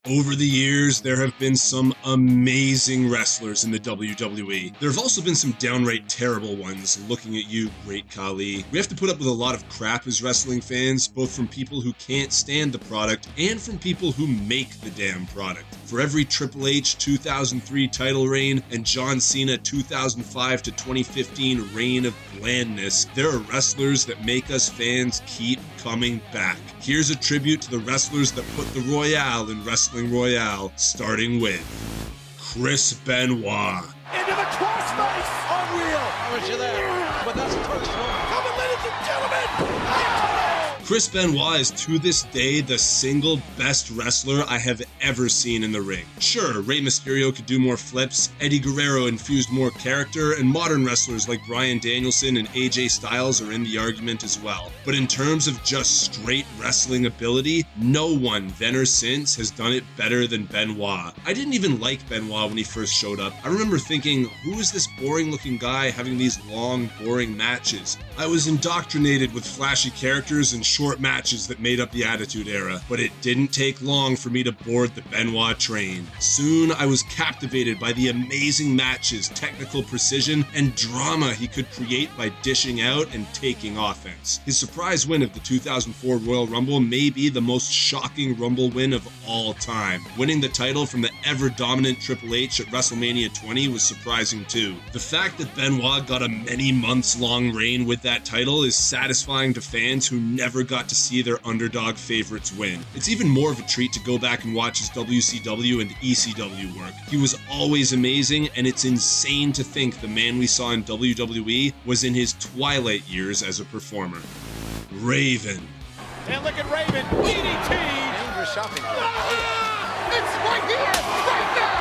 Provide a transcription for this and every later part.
Over the years, there have been some amazing wrestlers in the WWE. There have also been some downright terrible ones. Looking at you, Great Khali. We have to put up with a lot of crap as wrestling fans, both from people who can't stand the product and from people who make the damn product. For every Triple H 2003 title reign and John Cena 2005 to 2015 Reign of Blandess, there are wrestlers that make us fans keep coming back. Here's a tribute to the wrestlers that put the Royale in Wrestling Royale, starting with Chris Benoit. Into the crossface! Unreal! How was you there? But that's personal. Come on, ladies and gentlemen! Chris Benoit is to this day the single best wrestler I have ever seen in the ring. Sure, Rey Mysterio could do more flips, Eddie Guerrero infused more character, and modern wrestlers like Bryan Danielson and AJ Styles are in the argument as well. But in terms of just straight wrestling ability, no one then or since has done it better than Benoit. I didn't even like Benoit when he first showed up. I remember thinking, who is this boring looking guy having these long, boring matches? I was indoctrinated with flashy characters and short matches that made up the Attitude Era, but it didn't take long for me to board the Benoit train. Soon, I was captivated by the amazing matches, technical precision, and drama he could create by dishing out and taking offense. His surprise win of the 2004 Royal Rumble may be the most shocking Rumble win of all time. Winning the title from the ever-dominant Triple H at WrestleMania 20 was surprising too. The fact that Benoit got a many months-long reign with that title is satisfying to fans who never got to see their underdog favorites win. It's even more of a treat to go back and watch his WCW and ECW work. He was always amazing, and it's insane to think the man we saw in WWE was in his twilight years as a performer. Raven. And look at Raven, DDT! Dangerous shopping. It's right here, right now!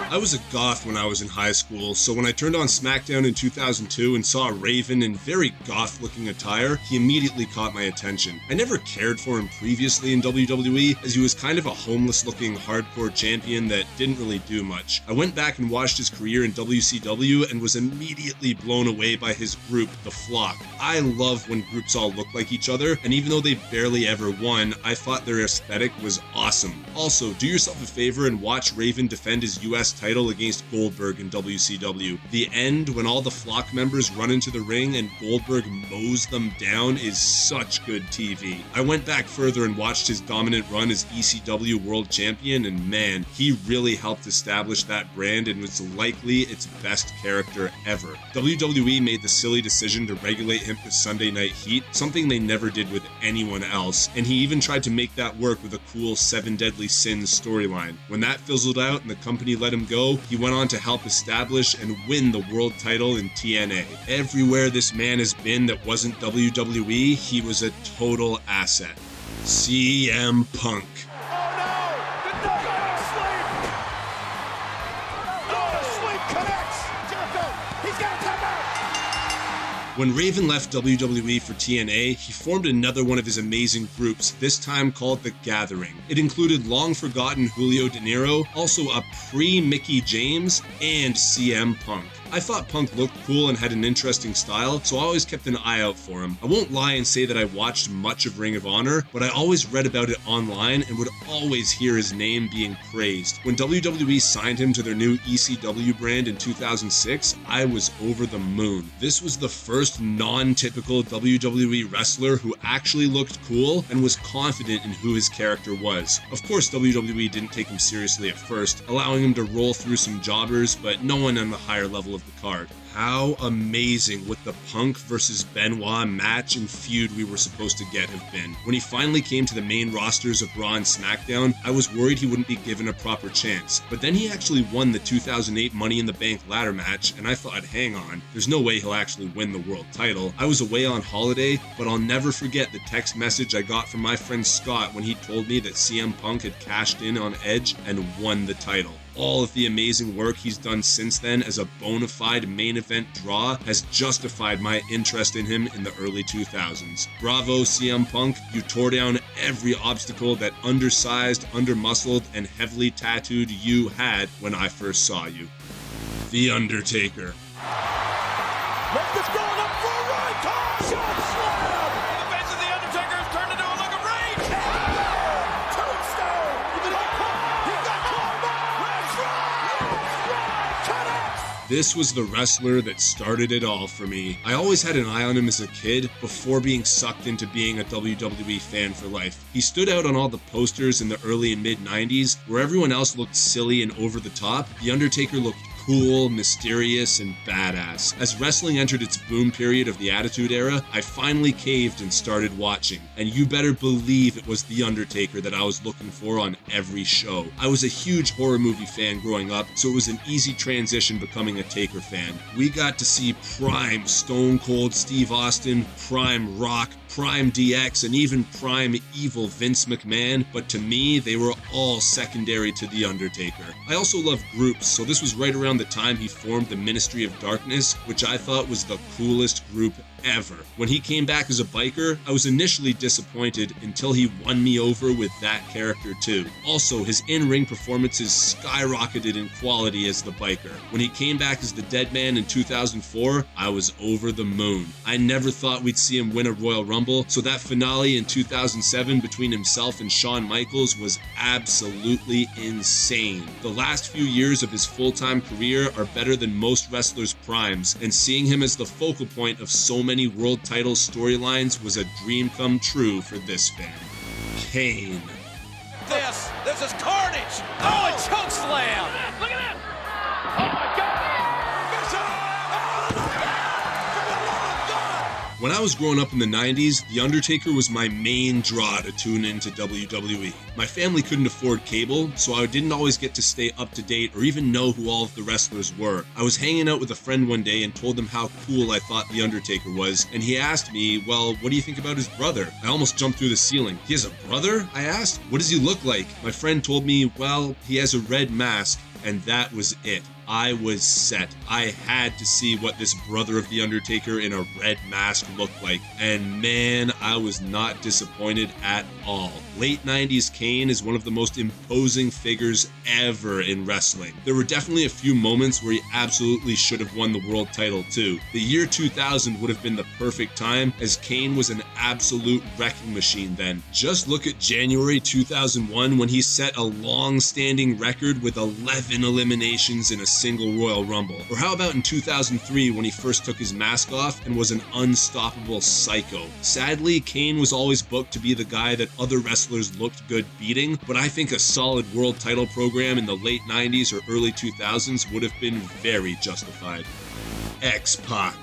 I was a goth when I was in high school, so when I turned on SmackDown in 2002 and saw Raven in very goth-looking attire, he immediately caught my attention. I never cared for him previously in WWE, as he was kind of a homeless-looking hardcore champion that didn't really do much. I went back and watched his career in WCW and was immediately blown away by his group, The Flock. I love when groups all look like each other, and even though they barely ever won, I thought their aesthetic was awesome. Also, do yourself a favor and watch Raven defend his US title against Goldberg in WCW. The end, when all the Flock members run into the ring and Goldberg mows them down, is such good TV. I went back further and watched his dominant run as ECW World Champion, and man, he really helped establish that brand and was likely its best character ever. WWE made the silly decision to regulate him to Sunday Night Heat, something they never did with anyone else, and he even tried to make that work with a cool 7 Deadly Sins storyline. When that fizzled out and the company let him go, he went on to help establish and win the world title in TNA. Everywhere this man has been that wasn't WWE, he was a total asset. CM Punk. When Raven left WWE for TNA, he formed another one of his amazing groups, this time called The Gathering. It included long-forgotten Julio De Niro, also a pre-Mickey James, and CM Punk. I thought Punk looked cool and had an interesting style, so I always kept an eye out for him. I won't lie and say that I watched much of Ring of Honor, but I always read about it online and would always hear his name being praised. When WWE signed him to their new ECW brand in 2006, I was over the moon. This was the first non-typical WWE wrestler who actually looked cool and was confident in who his character was. Of course, WWE didn't take him seriously at first, allowing him to roll through some jobbers, but no one on the higher level of the card. How amazing would the Punk versus Benoit match and feud we were supposed to get have been. When he finally came to the main rosters of Raw and SmackDown, I was worried he wouldn't be given a proper chance. But then he actually won the 2008 Money in the Bank ladder match, and I thought, hang on, there's no way he'll actually win the world title. I was away on holiday, but I'll never forget the text message I got from my friend Scott when he told me that CM Punk had cashed in on Edge and won the title. All of the amazing work he's done since then as a bona fide main event draw has justified my interest in him in the early 2000s. Bravo, CM Punk, you tore down every obstacle that undersized, undermuscled, and heavily tattooed you had when I first saw you. The Undertaker. Left is going up for a ride. Shot slam. The face of the Undertaker has turned into a look of rage. Tombstone. This was the wrestler that started it all for me. I always had an eye on him as a kid before being sucked into being a WWE fan for life. He stood out on all the posters in the early and mid 90s where everyone else looked silly and over the top. The Undertaker looked cool, mysterious, and badass. As wrestling entered its boom period of the Attitude Era, I finally caved and started watching. And you better believe it was The Undertaker that I was looking for on every show. I was a huge horror movie fan growing up, so it was an easy transition becoming a Taker fan. We got to see prime Stone Cold Steve Austin, prime Rock, prime DX, and even prime evil Vince McMahon, but to me, they were all secondary to The Undertaker. I also love groups, so this was right around the time he formed the Ministry of Darkness, which I thought was the coolest group ever. When he came back as a biker, I was initially disappointed until he won me over with that character too. Also, his in-ring performances skyrocketed in quality as the biker. When he came back as the Dead Man in 2004, I was over the moon. I never thought we'd see him win a Royal Rumble, so that finale in 2007 between himself and Shawn Michaels was absolutely insane. The last few years of his full-time career are better than most wrestlers' primes, and seeing him as the focal point of so many world title storylines was a dream come true for this fan. Kane. This is carnage. Oh, a choke slam. Look at this. Oh my God. When I was growing up in the 90s, The Undertaker was my main draw to tune into WWE. My family couldn't afford cable, so I didn't always get to stay up to date or even know who all of the wrestlers were. I was hanging out with a friend one day and told him how cool I thought The Undertaker was, and he asked me, well, what do you think about his brother? I almost jumped through the ceiling. He has a brother? I asked. What does he look like? My friend told me, well, he has a red mask, and that was it. I was set. I had to see what this brother of The Undertaker in a red mask looked like, and man, I was not disappointed at all. Late 90s Kane is one of the most imposing figures ever in wrestling. There were definitely a few moments where he absolutely should have won the world title too. The year 2000 would have been the perfect time, as Kane was an absolute wrecking machine then. Just look at January 2001 when he set a long-standing record with 11 eliminations in a single Royal Rumble. Or how about in 2003 when he first took his mask off and was an unstoppable psycho. Sadly, Kane was always booked to be the guy that other wrestlers looked good beating, but I think a solid world title program in the late 90s or early 2000s would have been very justified. X-Pac.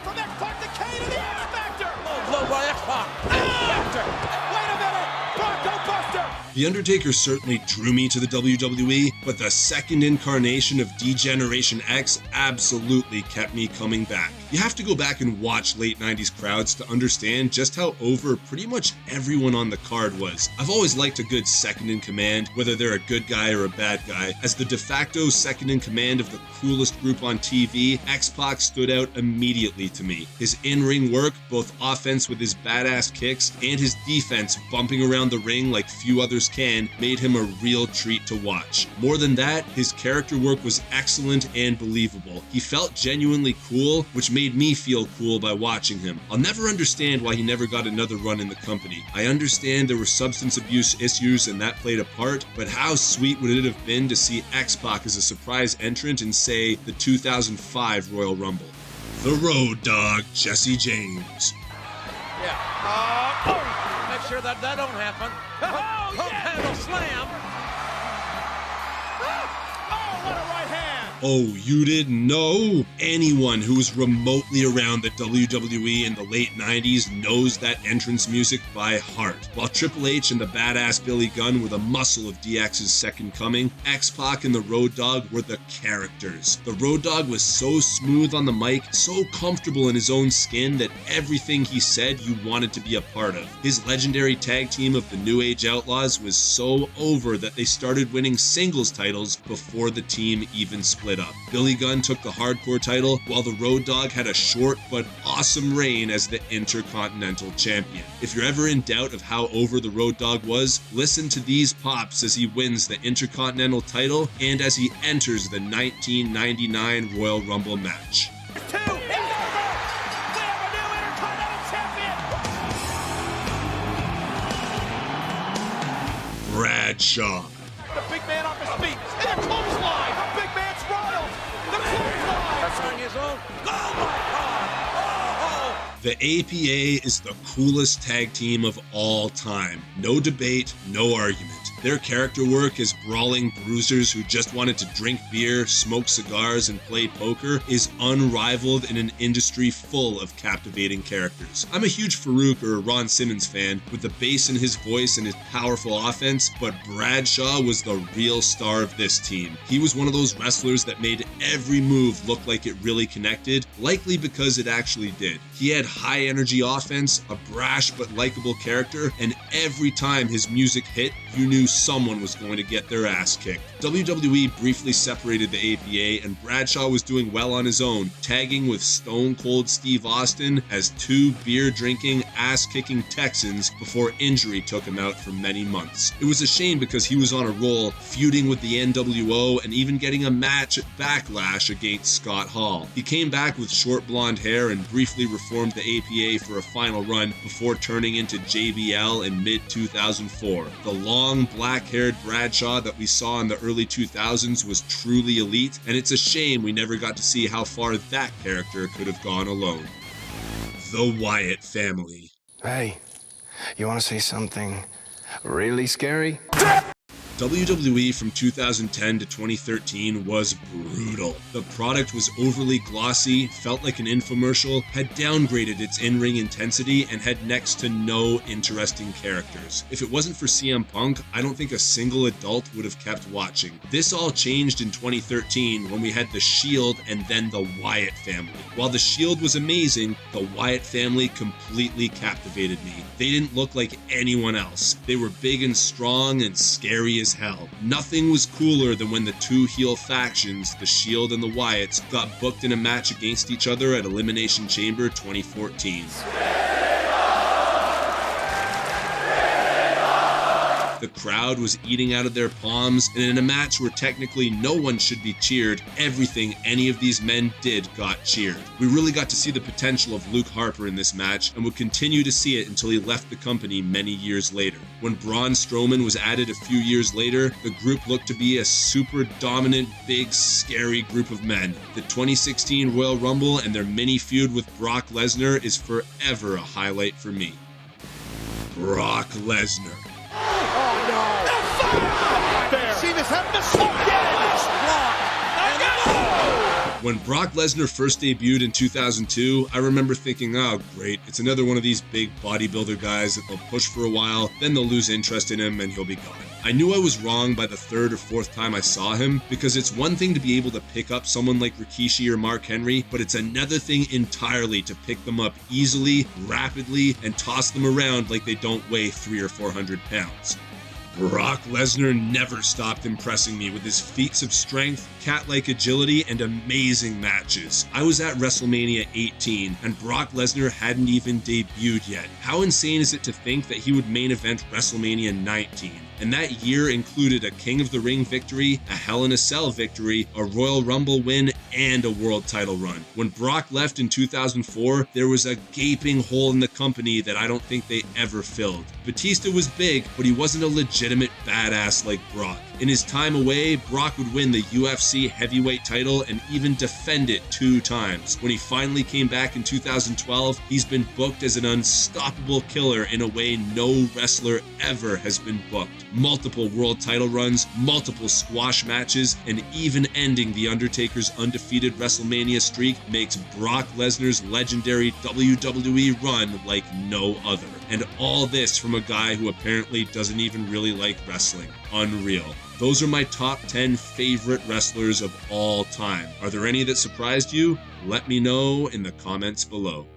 From X-Pac to Kane to the X-Factor. Oh, blow by X-Pac. X-Factor. Wait a minute. Bronco Buster. The Undertaker certainly drew me to the WWE, but the second incarnation of D-Generation X absolutely kept me coming back. You have to go back and watch late 90s crowds to understand just how over pretty much everyone on the card was. I've always liked a good second in command, whether they're a good guy or a bad guy. As the de facto second in command of the coolest group on TV, X-Pac stood out immediately to me. His in-ring work, both offense with his badass kicks and his defense bumping around the ring like few others can, made him a real treat to watch. More than that, his character work was excellent and believable. He felt genuinely cool, which made me feel cool by watching him. I'll never understand why he never got another run in the company. I understand there were substance abuse issues and that played a part, but how sweet would it have been to see X-Pac as a surprise entrant in, say, the 2005 Royal Rumble? The Road Dogg, Jesse James. Yeah. Make sure that don't happen. Oh, Pump yeah. handle slam. Oh, what a right hand. Oh, you didn't know? Anyone who was remotely around the WWE in the late 90s knows that entrance music by heart. While Triple H and the badass Billy Gunn were the muscle of DX's second coming, X-Pac and the Road Dogg were the characters. The Road Dogg was so smooth on the mic, so comfortable in his own skin that everything he said you wanted to be a part of. His legendary tag team of the New Age Outlaws was so over that they started winning singles titles before the team even split up. Billy Gunn took the hardcore title, while the Road Dogg had a short but awesome reign as the Intercontinental Champion. If you're ever in doubt of how over the Road Dogg was, listen to these pops as he wins the Intercontinental title and as he enters the 1999 Royal Rumble match. Two. He's over. We have a new Intercontinental Champion. Bradshaw. The big man off his feet. And a clothesline. The big man's Ronald. The clothesline. wrestling his own. Oh my God! Oh! The APA is the coolest tag team of all time. No debate, no argument. Their character work as brawling bruisers who just wanted to drink beer, smoke cigars, and play poker is unrivaled in an industry full of captivating characters. I'm a huge Farouk or Ron Simmons fan with the bass in his voice and his powerful offense, but Bradshaw was the real star of this team. He was one of those wrestlers that made every move look like it really connected, likely because it actually did. He had high energy offense, a brash but likable character, and every time his music hit, you knew someone was going to get their ass kicked. WWE briefly separated the APA, and Bradshaw was doing well on his own, tagging with Stone Cold Steve Austin as two beer-drinking, ass-kicking Texans before injury took him out for many months. It was a shame because he was on a roll, feuding with the NWO and even getting a match at Backlash against Scott Hall. He came back with short blonde hair and briefly reformed the APA for a final run before turning into JBL in mid-2004. The long, black-haired Bradshaw that we saw in the early 2000s was truly elite, and it's a shame we never got to see how far that character could have gone alone. The Wyatt family. Hey, you want to see something really scary? WWE from 2010 to 2013 was brutal. The product was overly glossy, felt like an infomercial, had downgraded its in-ring intensity, and had next to no interesting characters. If it wasn't for CM Punk, I don't think a single adult would have kept watching. This all changed in 2013 when we had The Shield and then the Wyatt family. While The Shield was amazing, the Wyatt family completely captivated me. They didn't look like anyone else. They were big and strong and scary as hell. Nothing was cooler than when the two heel factions, the Shield and the Wyatts, got booked in a match against each other at Elimination Chamber 2014. The crowd was eating out of their palms, and in a match where technically no one should be cheered, everything any of these men did got cheered. We really got to see the potential of Luke Harper in this match, and would continue to see it until he left the company many years later. When Braun Strowman was added a few years later, the group looked to be a super dominant, big, scary group of men. The 2016 Royal Rumble and their mini feud with Brock Lesnar is forever a highlight for me. Brock Lesnar. See this happen so When Brock Lesnar first debuted in 2002, I remember thinking, oh great, it's another one of these big bodybuilder guys that they'll push for a while, then they'll lose interest in him and he'll be gone. I knew I was wrong by the third or fourth time I saw him, because it's one thing to be able to pick up someone like Rikishi or Mark Henry, but it's another thing entirely to pick them up easily, rapidly, and toss them around like they don't weigh 300 or 400 pounds. Brock Lesnar never stopped impressing me with his feats of strength, cat-like agility, and amazing matches. I was at WrestleMania 18, and Brock Lesnar hadn't even debuted yet. How insane is it to think that he would main event WrestleMania 19? And that year included a King of the Ring victory, a Hell in a Cell victory, a Royal Rumble win, and a world title run. When Brock left in 2004, there was a gaping hole in the company that I don't think they ever filled. Batista was big, but he wasn't a legitimate badass like Brock. In his time away, Brock would win the UFC heavyweight title and even defend it 2 times. When he finally came back in 2012, he's been booked as an unstoppable killer in a way no wrestler ever has been booked. Multiple world title runs, multiple squash matches, and even ending The Undertaker's undefeated WrestleMania streak makes Brock Lesnar's legendary WWE run like no other. And all this from a guy who apparently doesn't even really like wrestling. Unreal. Those are my top 10 favorite wrestlers of all time. Are there any that surprised you? Let me know in the comments below.